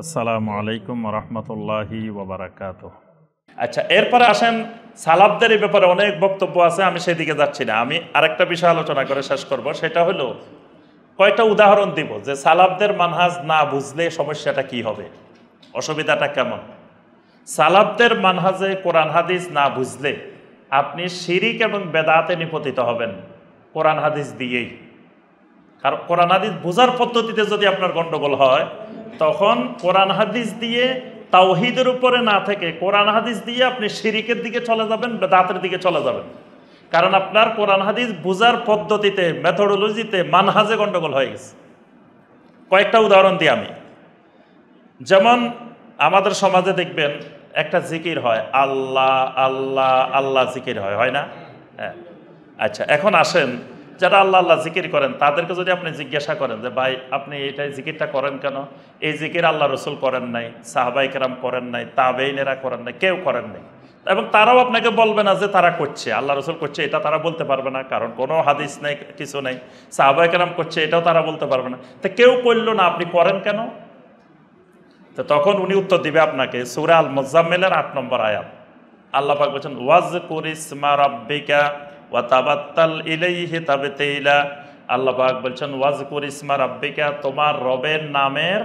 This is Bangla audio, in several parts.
আসসালামু আলাইকুম রহমতুল্লাহি ওয়াবারাকাতুহু। আচ্ছা, এরপরে আসেন সালাফদের এই ব্যাপারে অনেক বক্তব্য আছে, আমি সেদিকে যাচ্ছি না। আমি আরেকটা বিষয় আলোচনা করে শেষ করব, সেটা হলো কয়েকটা উদাহরণ দিব যে সালাফদের মানহাজ না বুঝলে সমস্যাটা কি হবে, অসুবিধাটা কেমন। সালাফদের মানহাজে কোরআন হাদিস না বুঝলে আপনি শিরিক এবং বেদাতে নিপতিত হবেন কোরআন হাদিস দিয়েই। কারণ কোরআন হাদিস বোঝার পদ্ধতিতে যদি আপনার গন্ডগোল হয়, তখন কোরআন হাদিস দিয়ে তাওহীদের উপরে না থেকে কোরআন হাদিস দিয়ে আপনি শিরিকের দিকে চলে যাবেন, বেদাতের দিকে চলে যাবেন। কারণ আপনার কোরআন হাদিস বোঝার পদ্ধতিতে, মেথোডোলজিতে, মানহাজে গন্ডগোল হয়ে গেছে। কয়েকটা উদাহরণ দিই আমি। যেমন আমাদের সমাজে দেখবেন একটা জিকির হয়, আল্লাহ আল্লাহ আল্লাহ জিকির হয় না? হ্যাঁ। আচ্ছা, এখন আসেন যারা আল্লাহ আল্লাহ জিকির করেন তাদেরকে যদি আপনি জিজ্ঞাসা করেন যে ভাই আপনি এটাই জিকিরটা করেন কেন? এই জিকির আল্লাহ রসুল করেন নাই, সাহাবাই কেরাম করেন নাই, তাবেইনেরা করেন নাই, কেউ করেন নাই। এবং তারাও আপনাকে বলবে না যে তারা করছে, আল্লাহ রসুল করছে এটা তারা বলতে পারবে না, কারণ কোনো হাদিস নেই, কিছু নেই। সাহাবাই কেরাম করছে এটাও তারা বলতে পারবে না। তো কেউ করলো না, আপনি করেন কেন? তো তখন উনি উত্তর দিবে আপনাকে সূরা আল মুজাম্মিলের ৮ নম্বর আয়াত। আল্লাহ পাক বলেছেন ওয়াজকুর ইসমা রাব্বিকা ওয়া তাবাত্তাল ইলাইহি তাবতীলা। আল্লাহ পাক বলছেন ওয়াজকুর ইসমা রাব্বিকা, তোমার রবের নামের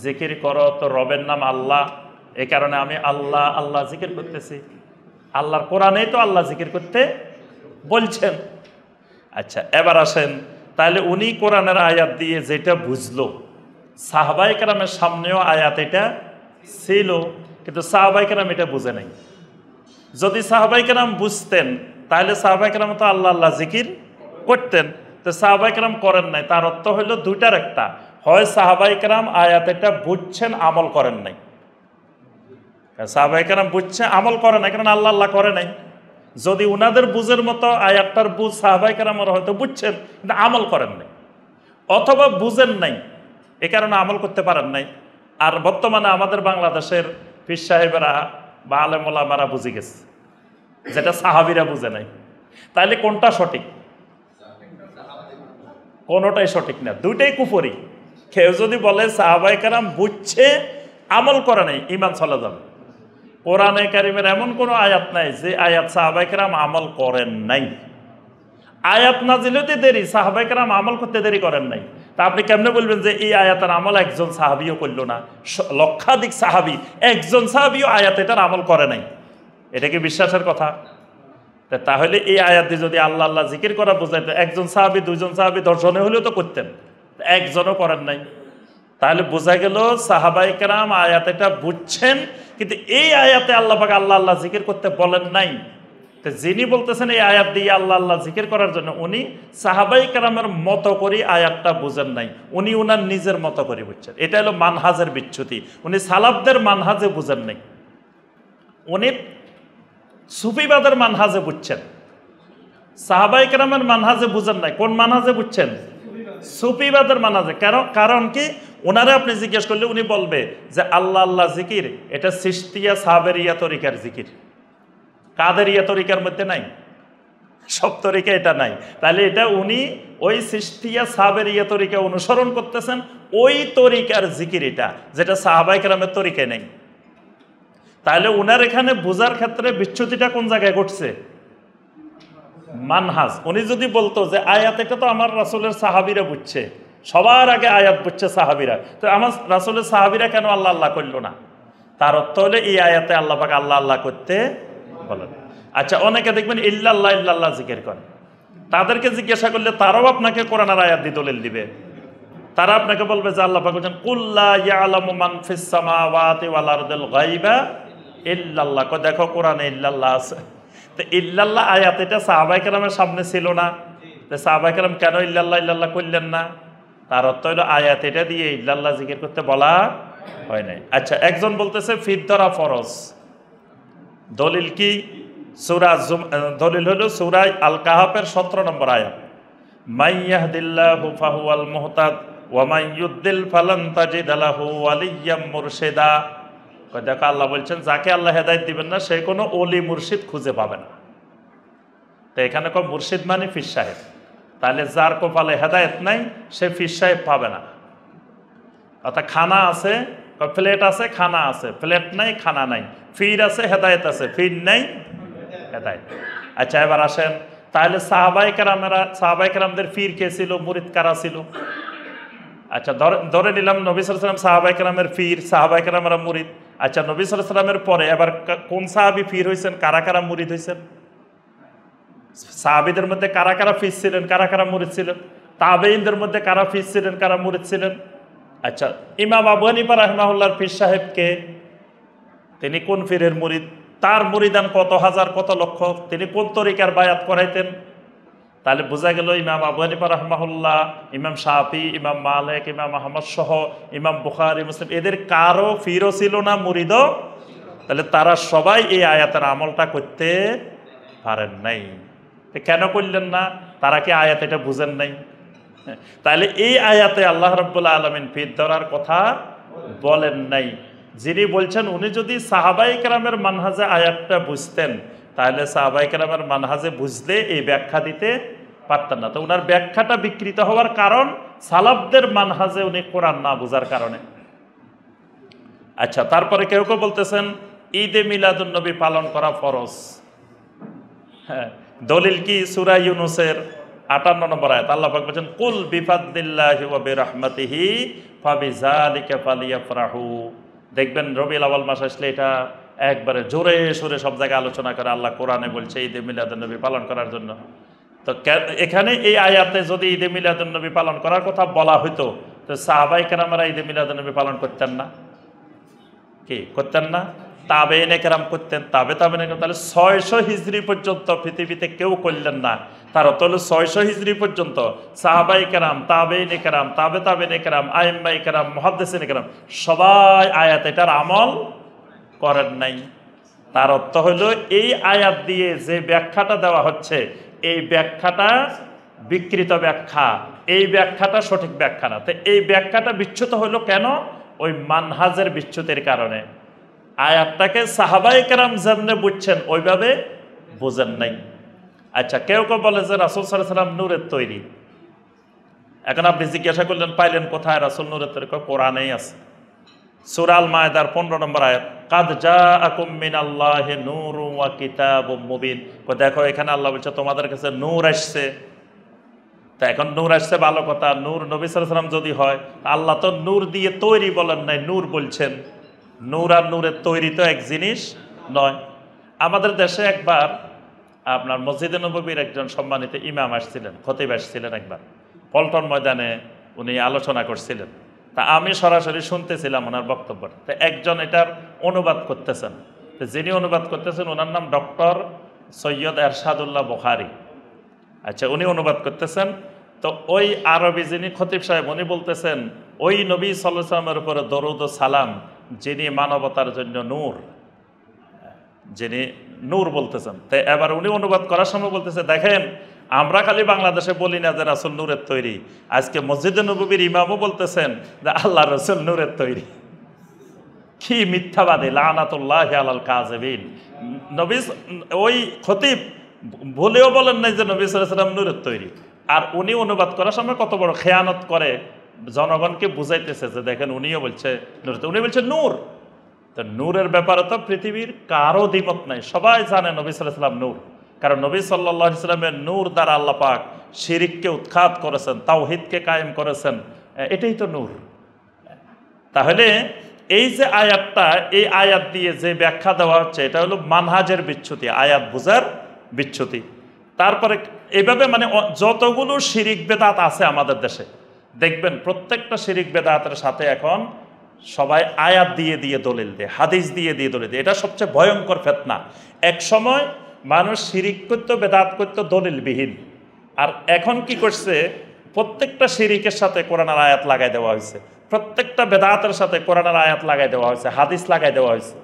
জিকির করো। তো রবের নাম আল্লাহ, এই কারণে আমি আল্লাহ আল্লাহ জিকির করতেছি। আল্লাহর কোরআনেই তো আল্লাহ জিকির করতে বলছেন। আচ্ছা, এবার আসেন, তাহলে উনি কোরআনের আয়াত দিয়ে যেটা বুঝলো, সাহাবাই কেরামের সামনেও আয়াত এটা ছিল, কিন্তু সাহাবাই কেরাম এটা বুঝে নাই। যদি সাহাবাই কেরাম বুঝতেন তাহলে সাহাবাই কেরাম তো আল্লাহ আল্লাহ জিকির করতেন। তো সাহাবাই কেরাম করেন নাই, তার অর্থ হইল দুইটার একটা, হয় সাহাবাই কেরাম আয়াত এটা বুঝছেন, আমল করেন নাই। সাহাবাই কেরাম বুঝছে, আমল করে নাই, কারণ আল্লাহ আল্লাহ করে নাই। যদি উনাদের বুঝের মতো আয়াতটার বুঝ সাহাবাই কেরাম হয়তো বুঝছেন, কিন্তু আমল করেন নাই, অথবা বুঝেন নাই, এ কারণে আমল করতে পারেন নাই। আর বর্তমানে আমাদের বাংলাদেশের পীর সাহেবেরা বা আলেম ওলামারা বুঝে গেছে যেটা সাহাবীরা বুঝে নাই। তাইলে কোনটা সঠিক? কোনোটাই সঠিক না, দুইটাই কুফরি। কেউ যদি বলে সাহাবায়ে কেরাম বুঝছে, আমল করে নাই, ঈমান চলে যাবে। কোরআনে কারিমের এমন কোনো আয়াত নাই যে আয়াত সাহাবায়ে কেরাম আমল করেন নাই। আয়াত নাজিল হতে দেরি, সাহাবায়ে কেরাম আমল করতে দেরি করেন নাই। তা আপনি কেমনে বলবেন যে এই আয়াতের আমল একজন সাহাবিও করল না? লক্ষাধিক সাহাবি, একজন সাহাবিও আয়াত এটার আমল করে নাই। এটা কি বিশ্বাসের কথা? তাহলে এই আয়াত দিয়ে যদি আল্লাহ আল্লাহ জিকির করা বোঝাইতো, একজন সাহাবি, দুইজন সাহাবি, 10 জনে হলেও তো করতেন, একজনও করেন নাই। তাহলে বোঝা গেল সাহাবায়ে কেরাম আয়াত এটা বুঝছেন, কিন্তু এই আয়াতে আল্লাহ পাক আল্লাহ আল্লাহ জিকির করতে বলেন নাই। যিনি বলতেছেন এই আয়াত দিয়ে আল্লাহ আল্লাহ জিকির করার জন্য, উনি সাহাবায়ে কেরামের মতো করে আয়াতটা বুঝেন নাই, উনি উনার নিজের মতো করে বুঝছেন। এটা হলো মানহাজের বিচ্যুতি। উনি সালাফদের মানহাজে বুঝেন নাই, উনি সুফিবাদের মানহাজে বুঝছেন, সাহাবায়ে কেরামের মানহাজে বুঝেন নাই। কোন মানহাজে বুঝছেন? সুফিবাদের মানহাজে। কারণ কি, ওনারে আপনি জিজ্ঞেস করলে উনি বলবে যে আল্লাহ আল্লাহ জিকির এটা চিশতিয়া সাবেরিয়া তরিকার জিকির, কাদেরিয়া তরিকার মধ্যে নাই, সব তরিকা এটা নাই। তাহলে এটা উনি ওই চিশতিয়া সাবেরিয়া তরিকা অনুসরণ করতেছেন, ওই তরিকার জিকির এটা, যেটা সাহাবায়ে কেরামের তরিকায় নেই। তাহলে উনার এখানে বোঝার ক্ষেত্রে বিচ্যুতিটা কোন জায়গায় ঘটছে? মানহাজ। উনি যদি বলতো যে আয়াত এটা তো আমার রাসূলের সাহাবীরা বুঝছে, সবার আগে আয়াত বুঝছে সাহাবীরা, তো আমার রাসূলের সাহাবীরা কেন আল্লাহ আল্লাহ করলো না? তার অর্থ হলে এই আয়াতে আল্লাহ পাক আল্লাহ আল্লাহ করতে বলেন। আচ্ছা, অনেকে দেখবেন ইল্লাল্লাহ ইল্লাল্লাহ জিকির করে, তাদেরকে জিজ্ঞাসা করলে তারাও আপনাকে কোরআনের আয়াত দিয়ে দলিল দিবে। তারা আপনাকে বলবে যে আল্লাহ পাক বলেন কুল লা ইয়ালামু মান ফিস সামাওয়াতি ওয়াল আরদিল গায়বা ইল্লাল্লাহ। দেখো কোরআনে ইল্লাল্লাহ আছে। তো ইল্লাল্লাহ আয়াত এটা সাহাবায়ে কেরামের সামনে ছিল না, তো সাহাবায়ে কেরাম কেন ইল্লাল্লাহ ইল্লাল্লাহ করলেন না? তার অর্থ হলো আয়াত এটা দিয়ে ইল্লাল্লাহ জিকির করতে বলা হয় নাই। আচ্ছা, একজন বলতেছে ফিতরা ফরজ, দলিল কি? দলিল হলো সূরা আল কাহাফের 17 নম্বর আয়াত, মান ইয়াহদিল্লাহু ফাহুয়াল মুহতাদ ওয়া মান ইউদ্দিল ফালান তাজিদ লাহু ওয়ালিয়্যাম মুরশিদা। দেখো আল্লাহ বলছেন যাকে আল্লাহ হেদায়েত দিবেন না সে কোনো ওলি মুর্শিদ খুঁজে পাবে না। তো এখানে কোন মুর্শিদ মানে পীর সাহেব, তাহলে যার কপালে হেদায়েত নাই সে পীর সাহেব পাবে না। অর্থাৎ খানা আছে, প্লেট আছে খানা আছে, প্লেট নাই খানা নাই, ফির আছে হেদায়েত আছে, ফির নাই হেদায়েত। আচ্ছা এবার আসেন, তাহলে সাহাবায়ে কেরামদের ফির কে ছিল, মুরিদ কারা ছিল? আচ্ছা ধরে নিলাম নবী সাল্লাল্লাহু আলাইহি ওয়াসাল্লাম সাহাবায়ে কেরামের ফির, সাহাবায়ে কেরামরা মুরিদ। আচ্ছা নবী সাল্লাল্লাহু আলাইহি ওয়াসাল্লামের পরে এবার কোন সাহাবী ফির হয়েছেন, কারা কারা মুরিদ হয়েছেন? সাহাবীদের মধ্যে কারা কারা ফির ছিলেন, কারা কারা মুরিদ ছিলেন? তাবেঈনদের মধ্যে কারা ফির ছিলেন, কারা মুরিদ ছিলেন? আচ্ছা ইমাম আবু হানিফা রাহিমাহুল্লাহর পীর সাহেবকে, তিনি কোন ফিরের মুরিদ? তার মুরিদান কত হাজার কত লক্ষ, তিনি কোন তরিকার বায়াত করাইতেন? তাহলে বোঝা গেল ইমাম আবু হানিফা রাহিমাহুল্লাহ, ইমাম শাফি, ইমাম মালিক, ইমাম আহমদ সহ ইমাম বুখারী, মুসলিম এদের কারো ফিরও ছিল না, মুরিদও। তাহলে তারা সবাই এই আয়াতের আমলটা করতে পারেন নাই। কেন করলেন না? তারা কি আয়াত এটা বুঝেন নাই? তাহলে এই আয়াতে আল্লাহ রাব্বুল আলামিন ফির ধরার কথা বলেন নাই। যিনি বলছেন উনি যদি সাহাবায়ে কেরামের মানহাজে আয়াতটা বুঝতেন, তাহলে সাহাবায়ে কেরামের মানহাজে বুঝলে এই ব্যাখ্যা দিতে পারতেন না। তো ওনার ব্যাখ্যাটা বিকৃত হওয়ার কারণ সালাফদের মানহাজে উনি কোরআন না বোঝার কারণে। আচ্ছা তারপরে কেউ কেউ বলতেছেন ঈদে মিলাদুন নবী পালন করা ফরজ। হ্যাঁ, দলিল কি? সূরা ইউনূসের 58 নম্বর আয়াত, আল্লাহ পাক বলেন কুল বিফাদলিল্লাহি ওয়া বিরহমাতিহি ফাবিযালিকা ফালিয়াফরাহু। দেখবেন রবিউল আউয়াল মাস আসলে এটা একবারে জোরে সোরে সব জায়গায় আলোচনা করে আল্লাহ কোরআনে বলছে ঈদে মিলাদুন নবী পালন করার জন্য। তো এখানে এই আয়াতে যদি ঈদে মিলাদুন নবী পালন করার কথা বলা হইতো, তো সাহাবায়ে কেরামরা ঈদে মিলাদুন নবী পালন করতেন না? কি করতেন না? তাবেঈনে কেরাম করতেন, তাবেঈনে কেরাম। তাহলে 600 হিজরি পর্যন্ত পৃথিবীতে কেউ করলেন না। তার অর্থ হলো 600 হিজরি পর্যন্ত সাহাবায়ে কেরাম, তাবেঈনে কেরাম, তাবেঈনে কেরাম, আইম্মায়ে কেরাম, মুহাদ্দিসিনে কেরাম সবাই আয়াত এটার আমল করেন নাই। তার অর্থ হলো এই আয়াত দিয়ে যে ব্যাখ্যাটা দেওয়া হচ্ছে, এই ব্যাখ্যাটা বিকৃত ব্যাখ্যা, এই ব্যাখ্যাটা সঠিক ব্যাখ্যা না। তো এই ব্যাখ্যাটা বিচ্যুত হলো কেন? ওই মানহাজের বিচ্যুতির কারণে। আয়াতটাকে সাহাবায়ে কেরাম যেমনে বুঝছেন ওইভাবে বোঝেন নাই। আচ্ছা কেউ কেউ বলে যে রাসূল সাল্লাল্লাহু আলাইহি ওয়াসাল্লাম নূরের তৈরি। এখন আপনি জিজ্ঞাসা করলেন পাইলেন কোথায় রাসূল নূরের তৈরি? কোরআনেই আছে। সূরা আল মায়েদার 15 নম্বর আয়াত, কাদ জাআকুম মিনাল্লাহি নূরুন ওয়া কিতাবুম মুবিন। দেখো এখানে আল্লাহ বলছে তোমাদের কাছে নূর আসছে। তা এখন নূর আসছে ভালো কথা, নূর নবী সাল্লাল্লাহু আলাইহি ওয়াসাল্লাম যদি হয়, আল্লাহ তো নূর দিয়ে তৈরি বলেন নাই, নূর বলছেন। নূর আর নূরের তৈরি তো এক জিনিস নয়। আমাদের দেশে একবার আপনার মসজিদে নববীর একজন সম্মানিত ইমাম আসছিলেন, খতিব আসছিলেন একবার, পল্টন ময়দানে উনি আলোচনা করছিলেন। তা আমি সরাসরি শুনতেছিলাম ওনার বক্তব্যটা। তো একজন এটার অনুবাদ করতেছেন, তো যিনি অনুবাদ করতেছেন ওনার নাম ডক্টর সৈয়দ এরশাদুল্লাহ বুখারী। আচ্ছা উনি অনুবাদ করতেছেন। তো ওই আরবি যিনি খতিব সাহেব উনি বলতেছেন ওই নবী সাল্লাল্লাহু আলাইহি ওয়াসাল্লামের উপরে দরুদ ও সালাম যিনি মানবতার জন্য নূর, যিনি নূর বলতেছেন। তো এবার উনি অনুবাদ করার সময় বলতেছে দেখেন আমরা খালি বাংলাদেশে বলি না যে রাসূল নূরের তৈরি, আজকে মসজিদে নববীর ইমামও বলতেছেন যে আল্লাহ রাসূল নূরের তৈরি। কি মিথ্যাবাদী, লানাতুল্লাহি আলাল কাযিবিন। নবী ওই খতিব বলেও বলেন নাই যে নবী সাল্লাল্লাহু আলাইহি ওয়াসাল্লাম নূরের তৈরি। আর উনি অনুবাদ করার সময় কত বড় খেয়ানত করে জনগণকে বুঝাইতেছে যে দেখেন উনিও বলছে নূর, উনি বলছে নূর। তো নূরের ব্যাপারে তো পৃথিবীর কারো দ্বিমত নাই, সবাই জানে নবী সাল্লাল্লাহু আলাইহি ওয়াসাল্লাম নূর। কারণ নবী সাল্লাল্লাহু আলাইহি ওয়াসাল্লামের নূর দ্বারা আল্লাহ পাক শিরিককে উৎখাত করেছেন, তাওহীদকে কায়েম করেছেন, এটাই তো নূর। তাহলে এই যে আয়াতটা, এই আয়াত দিয়ে যে ব্যাখ্যা দেওয়া হচ্ছে এটা হলো মানহাজের বিচ্যুতি, আয়াত বুঝার বিচ্যুতি। তারপরে এভাবে মানে যতগুলো শিরিক বেদাত আছে আমাদের দেশে দেখবেন প্রত্যেকটা শিরিক বেদাতের সাথে এখন সবাই আয়াত দিয়ে দিয়ে দলিল দেয়, হাদিস দিয়ে দিয়ে দলিল দেয়। এটা সবচেয়ে ভয়ঙ্কর ফিতনা। এক সময় মানুষ শিরিক করতো, বেদাত করতো দলিলবিহীন, আর এখন কি করছে প্রত্যেকটা শিরিকের সাথে কোরআনের আয়াত লাগাই দেওয়া হয়েছে, প্রত্যেকটা বেদাতের সাথে কোরআনের আয়াত লাগাই দেওয়া হয়েছে, হাদিস লাগাই দেওয়া হয়েছে।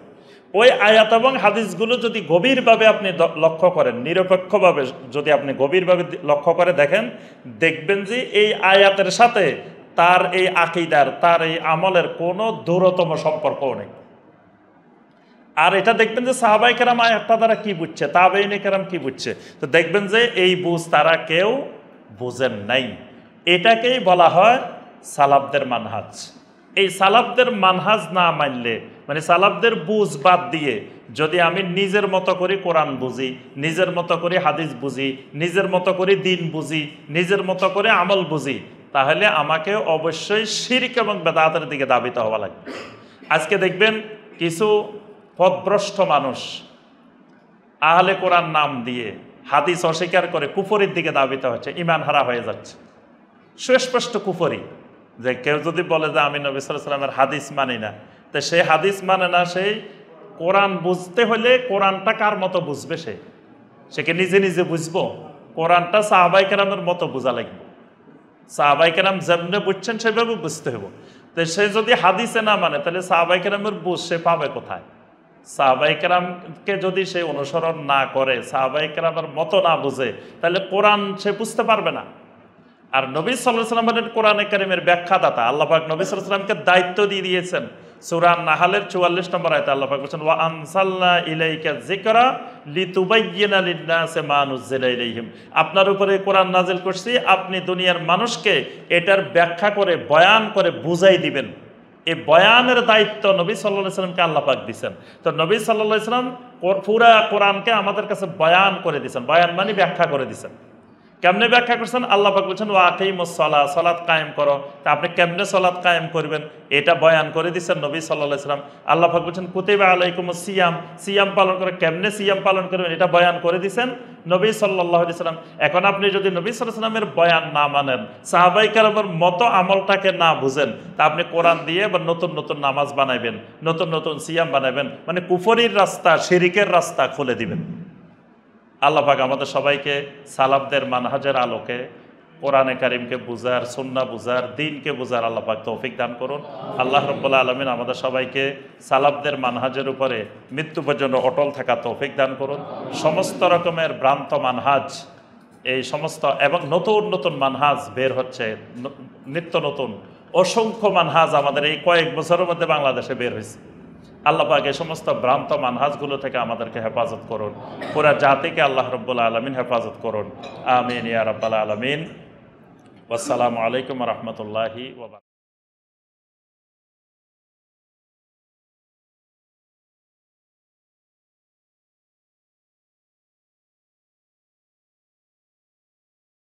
ওই আয়াত এবং হাদিসগুলো যদি গভীরভাবে আপনি লক্ষ্য করেন, নিরপেক্ষভাবে যদি আপনি গভীরভাবে লক্ষ্য করে দেখেন, দেখবেন যে এই আয়াতের সাথে তার এই আকীদার, তার এই আমলের কোনো দূরতম সম্পর্কও নেই। আর এটা দেখবেন যে সাহাবায়ে কেরাম আয়াতটা দ্বারা কি বুঝছে, তাবেঈনে কেরাম কি বুঝছে, তো দেখবেন যে এই বুঝ তারা কেউ বুঝেন নাই। এটাকেই বলা হয় সালাফদের মানহাজ। এই সালাফদের মানহাজ না মানলে, মানে সালাফদের বুঝ বাদ দিয়ে যদি আমি নিজের মতো করে কোরআন বুঝি, নিজের মতো করে হাদিস বুঝি, নিজের মতো করে দিন বুঝি, নিজের মতো করে আমল বুঝি, তাহলে আমাকে অবশ্যই শিরক এবং বেদাতের দিকে ধাবিত হওয়া লাগবে। আজকে দেখবেন কিছু পথভ্রষ্ট মানুষ আহলে কোরআন নাম দিয়ে হাদিস অস্বীকার করে কুফরির দিকে ধাবিত হচ্ছে, ঈমান হারা হয়ে যাচ্ছে, সুস্পষ্ট কুফরি। যে কেউ যদি বলে যে আমি নবী সাল্লাল্লাহু আলাইহি ওয়াসাল্লামের হাদিস মানি না, তো সে হাদিস মানে না, সেই কোরআন বুঝতে হলে কোরআনটা কার মতো বুঝবে? সে কি নিজে নিজে বুঝবো? কোরআনটা সাহাবায়ে কেরামের মতো বোঝা লাগবে, সাহাবায়ে কেরাম যেমনি বুঝছেন সেভাবে বুঝতে হবে। তো সে যদি হাদিসে না মানে, তাহলে সাহাবায়ে কেরামের বুঝ সে পাবে কোথায়? সাহাবায়ে কেরামকে যদি সে অনুসরণ না করে, সাহাবায়ে কেরামের মতো না বুঝে, তাহলে কোরআন সে বুঝতে পারবে না। আর নবী সাল্লাল্লাহু আলাইহি ওয়াসাল্লাম হলেন কোরআনে কারীমের ব্যাখ্যাদাতা। আল্লাহ পাক নবী সাল্লাল্লাহু আলাইহি ওয়াসাল্লামকে দায়িত্ব দিয়ে দিয়েছেন। সূরা নাহলের 44 নম্বর আয়াতে আল্লাহ পাক বলেছেন, ওয়া আনসালনা ইলাইকা যিকরা লিতুবাইয়িনা লিন-নাসি মা নুজিলা ইলাইহিম। আপনার উপরে কোরআন নাজিল করছি, আপনি দুনিয়ার মানুষকে এটার ব্যাখ্যা করে, বয়ান করে বুঝাই দিবেন। এই বয়ানের দায়িত্ব নবী সাল্লাল্লাহু আলাইহি ওয়াসাল্লামকে আল্লাহ পাক দিয়েছেন। তো নবী সাল্লাল্লাহু আলাইহি ওয়াসাল্লাম পুরা কোরআনকে আমাদের কাছে বয়ান করে দিয়েছেন। বয়ান মানে ব্যাখ্যা করে দিয়েছেন। কেমনে ব্যাখ্যা করছেন? আল্লাহ পাক বলছেন ওয়া আকিমুস সালাহ, সালাত কায়েম করো। তা আপনি কেমনে সালাত কায়েম করবেন এটা বয়ান করে দিয়েছেন নবী সাল্লাল্লাহু আলাইহি ওয়াসাল্লাম। আল্লাহ পাক বলছেন কুতিবা আলাইকুমুস সিয়াম, সিয়াম পালন করে, কেমনে সিয়াম পালন করবেন এটা বয়ান করে দিয়েছেন নবী সাল্লাল্লাহু আলাইহি ওয়াসাল্লাম। এখন আপনি যদি নবী সাল্লাল্লাহু আলাইহি ওয়াসাল্লামের বয়ান না মানেন, সাহাবায়ে কেরামের মতো আমলটাকে না বুঝেন, তা আপনি কোরআন দিয়ে বা নতুন নতুন নামাজ বানাইবেন, নতুন নতুন সিয়াম বানাইবেন, মানে কুফরির রাস্তা, শিরকের রাস্তা খুলে দিবেন। আল্লাহ পাক আমাদের সবাইকে সালাফদের মানহাজের আলোকে কোরআনে কারিমকে বুঝার, সুন্নাহ বুঝার, দ্বীনকে বুঝার আল্লাহ পাক তৌফিক দান করুন। আল্লাহ রাব্বুল আলামিন আমাদের সবাইকে সালাফদের মানহাজের উপরে মৃত্যু পর্যন্ত অটল থাকা তৌফিক দান করুন। সমস্ত রকমের ভ্রান্ত মানহাজ, এই সমস্ত এবং নতুন নতুন মানহাজ বের হচ্ছে, নিত্য নতুন অসংখ্য মানহাজ আমাদের এই কয়েক বছরের মধ্যে বাংলাদেশে বের হয়েছে। আল্লাহ পাক এই সমস্ত ভ্রান্ত মানহাজগুলো থেকে আমাদেরকে হেফাজত করুন, পুরা জাতিকে আল্লাহ রাব্বুল আলামিন হেফাজত করুন। আমিন ইয়া রাব্বাল আলামিন। আসসালামু আলাইকুম ওয়া রাহমাতুল্লাহি ওয়া বারাকাতুহু।